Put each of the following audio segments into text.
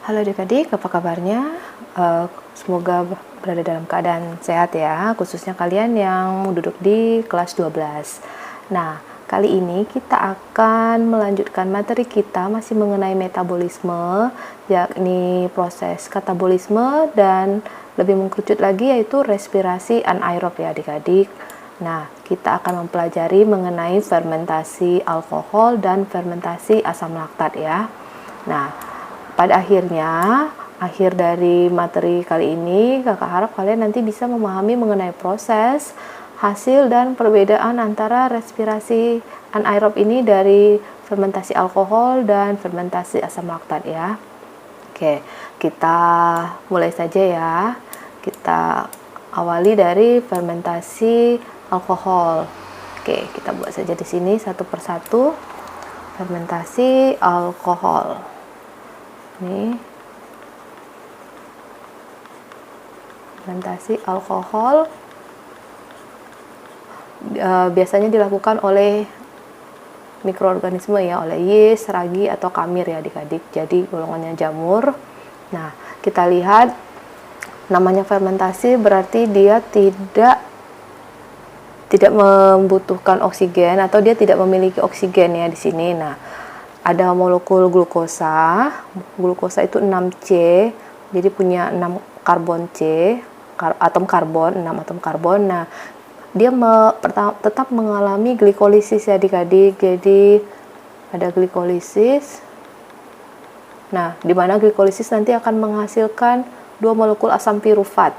Halo adik-adik, apa kabarnya? Semoga berada dalam keadaan sehat ya, khususnya kalian yang duduk di kelas 12. Nah, kali ini kita akan melanjutkan materi kita masih mengenai metabolisme, yakni proses katabolisme dan lebih mengkerucut lagi yaitu respirasi anaerob ya adik-adik. Nah, kita akan mempelajari mengenai fermentasi alkohol dan fermentasi asam laktat ya. Nah, pada akhir dari materi kali ini, kakak harap kalian nanti bisa memahami mengenai proses, hasil, dan perbedaan antara respirasi anaerob ini dari fermentasi alkohol dan fermentasi asam laktat ya. Oke, kita mulai saja ya. Kita awali dari fermentasi alkohol. Oke, kita buat saja di sini satu persatu. Fermentasi alkohol. Ini fermentasi alkohol biasanya dilakukan oleh mikroorganisme ya, oleh yeast, ragi atau kamir ya adik-adik, jadi golongannya jamur. Nah, kita lihat namanya fermentasi berarti dia tidak membutuhkan oksigen atau dia tidak memiliki oksigen ya di sini. Nah, ada molekul glukosa. Glukosa itu 6C, jadi punya 6 karbon C, atom karbon, 6 atom karbon. Nah, dia tetap mengalami glikolisis ya adik-adik. Jadi ada glikolisis. Nah, di mana glikolisis nanti akan menghasilkan 2 molekul asam pirufat.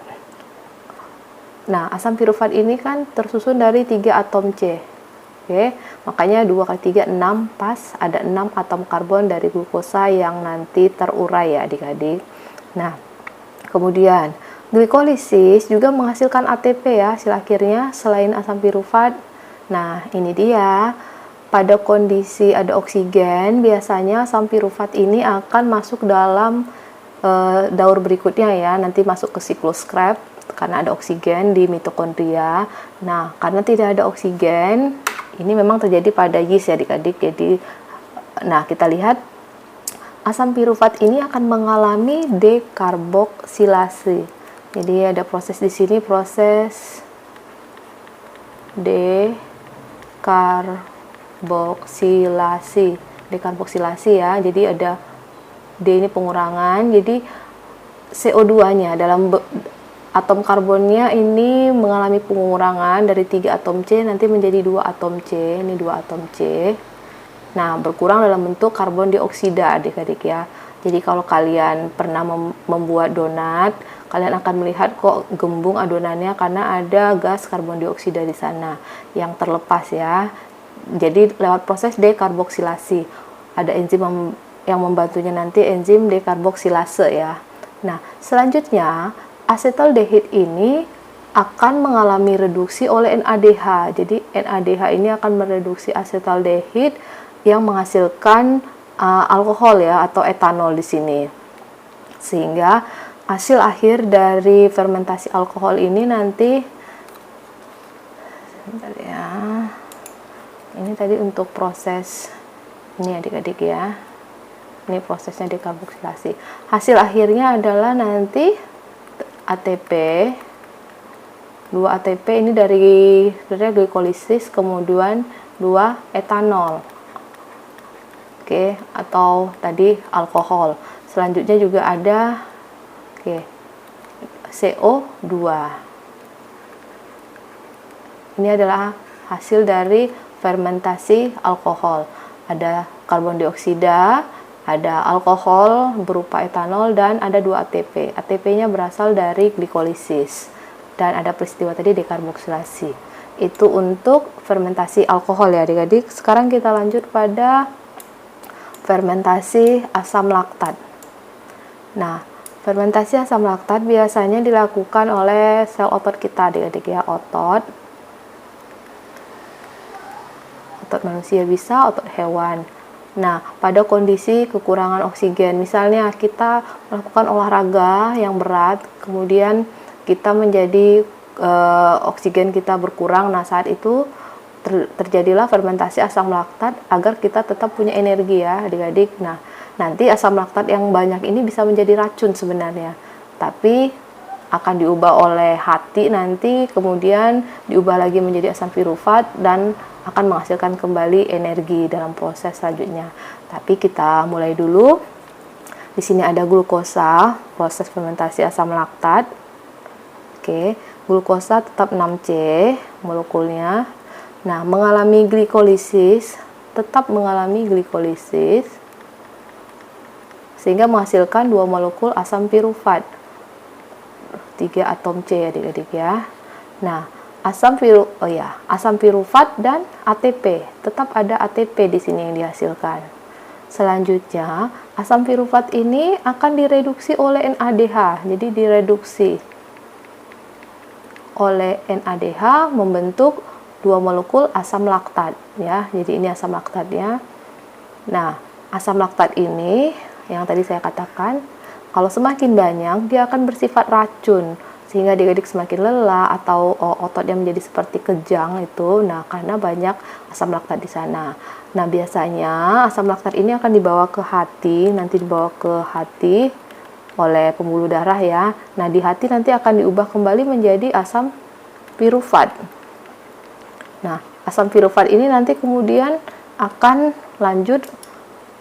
Nah, asam pirufat ini kan tersusun dari 3 atom C. Oke, makanya 2 kali 3, 6, pas ada 6 atom karbon dari glukosa yang nanti terurai ya adik-adik. Nah, kemudian glikolisis juga menghasilkan ATP ya, hasil akhirnya selain asam pirufat. Nah, ini dia. Pada kondisi ada oksigen, biasanya asam pirufat ini akan masuk dalam daur berikutnya ya, nanti masuk ke siklus Krebs karena ada oksigen di mitokondria. Nah, karena tidak ada oksigen, ini memang terjadi pada yeast ya adik-adik. Jadi, nah kita lihat asam pirufat ini akan mengalami dekarboksilasi. Jadi ada proses di sini, proses dekarboksilasi ya. Jadi ada D ini pengurangan. Jadi CO2-nya dalam atom karbonnya ini mengalami pengurangan dari 3 atom C nanti menjadi 2 atom C. Ini 2 atom C. Nah, berkurang dalam bentuk karbon dioksida adik-adik ya. Jadi kalau kalian pernah membuat donat, kalian akan melihat kok gembung adonannya karena ada gas karbon dioksida di sana yang terlepas ya. Jadi lewat proses dekarboksilasi. Ada enzim yang membantunya nanti enzim dekarboksilase ya. Nah, selanjutnya asetaldehid ini akan mengalami reduksi oleh NADH. Jadi NADH ini akan mereduksi asetaldehid yang menghasilkan alkohol ya atau etanol di sini. Sehingga hasil akhir dari fermentasi alkohol ini nanti sebentar ya. Ini tadi untuk proses ini adik-adik ya. Ini prosesnya dekarboksilasi. Hasil akhirnya adalah nanti ATP, 2 ATP ini dari glikolisis, kemudian 2 etanol. Oke, atau tadi alkohol. Selanjutnya juga ada CO2. Ini adalah hasil dari fermentasi alkohol. Ada karbon dioksida, ada alkohol berupa etanol, dan ada 2 ATP. ATP-nya berasal dari glikolisis. Dan ada peristiwa tadi dekarboksilasi. Itu untuk fermentasi alkohol ya adik-adik. Sekarang kita lanjut pada fermentasi asam laktat. Nah, fermentasi asam laktat biasanya dilakukan oleh sel otot kita adik-adik ya, otot manusia bisa, otot hewan. Nah, pada kondisi kekurangan oksigen, misalnya kita melakukan olahraga yang berat, kemudian kita menjadi oksigen kita berkurang. Nah, saat itu terjadilah fermentasi asam laktat agar kita tetap punya energi ya adik-adik. Nah, Nanti asam laktat yang banyak ini bisa menjadi racun sebenarnya, tapi akan diubah oleh hati nanti, kemudian diubah lagi menjadi asam pirufat dan akan menghasilkan kembali energi dalam proses selanjutnya. Tapi kita mulai dulu. Di sini ada glukosa, proses fermentasi asam laktat. Oke, glukosa tetap 6C molekulnya. Nah, mengalami glikolisis, tetap mengalami glikolisis, sehingga menghasilkan 2 molekul asam pirufat, 3 atom C ya adik-adik ya. Nah, asam pirufat dan ATP, tetap ada ATP di sini yang dihasilkan. Selanjutnya, asam pirufat ini akan direduksi oleh NADH, jadi direduksi oleh NADH membentuk 2 molekul asam laktat ya. Jadi ini asam laktatnya. Nah, asam laktat ini yang tadi saya katakan, kalau semakin banyak dia akan bersifat racun, sehingga adik-adik semakin lelah atau ototnya menjadi seperti kejang itu. Nah, karena banyak asam laktat di sana. Nah, biasanya asam laktat ini akan dibawa ke hati, nanti dibawa ke hati oleh pembuluh darah ya. Nah, di hati nanti akan diubah kembali menjadi asam pirufat. Nah, asam pirufat ini nanti kemudian akan lanjut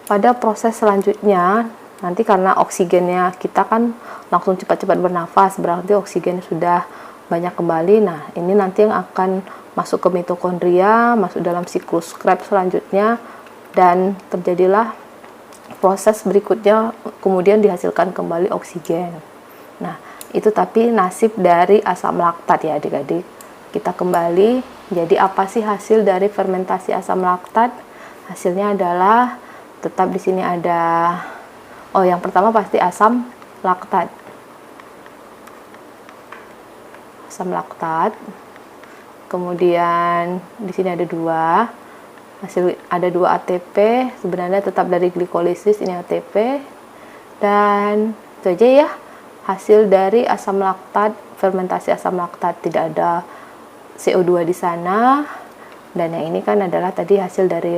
pada proses selanjutnya. Nanti karena oksigennya kita kan langsung cepat-cepat bernafas, berarti oksigen sudah banyak kembali. Nah, ini nanti yang akan masuk ke mitokondria, masuk dalam siklus Krebs selanjutnya, dan terjadilah proses berikutnya, kemudian dihasilkan kembali oksigen. Nah, itu tapi nasib dari asam laktat ya adik-adik. Kita kembali, jadi apa sih hasil dari fermentasi asam laktat? Hasilnya adalah tetap di sini ada, yang pertama pasti asam laktat. Asam laktat. Kemudian di sini ada 2. Hasil ada 2 ATP, sebenarnya tetap dari glikolisis, ini ATP. Dan itu aja ya, hasil dari asam laktat, fermentasi asam laktat, tidak ada CO2 di sana. Dan yang ini kan adalah tadi hasil dari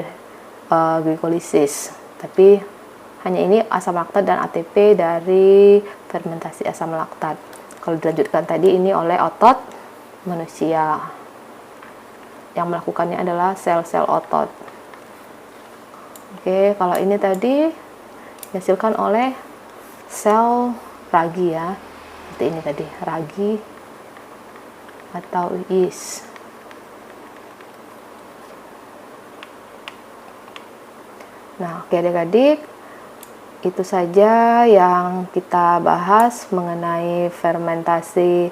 glikolisis, tapi hanya ini asam laktat dan ATP dari fermentasi asam laktat. Kalau dilanjutkan tadi ini oleh otot manusia, yang melakukannya adalah sel-sel otot. Oke, kalau ini tadi dihasilkan oleh sel ragi ya, seperti ini tadi, ragi atau yeast. Nah, oke adik-adik, itu saja yang kita bahas mengenai fermentasi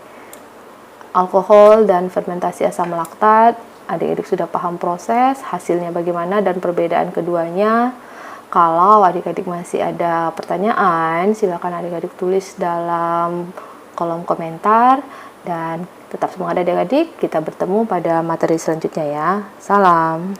alkohol dan fermentasi asam laktat. Adik-adik sudah paham proses, hasilnya bagaimana, dan perbedaan keduanya. Kalau adik-adik masih ada pertanyaan, silakan adik-adik tulis dalam kolom komentar. Dan tetap semangat adik-adik, kita bertemu pada materi selanjutnya ya. Salam.